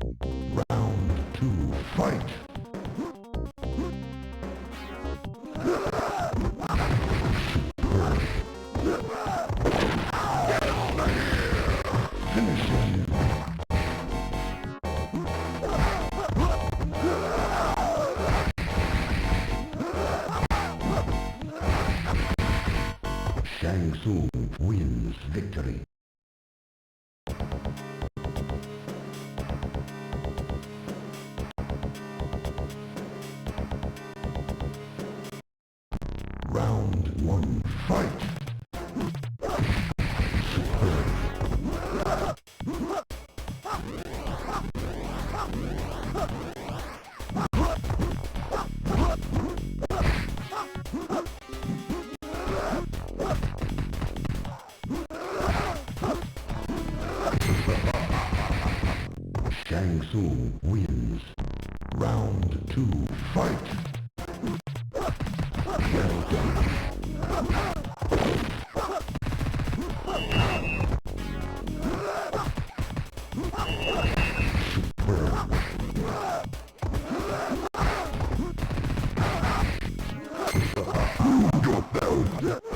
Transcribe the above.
Round 2, fight! Finish him! Shang wins victory. Round 1, fight! Shang wins. Round 2, fight! Well done. Superb. Your belt.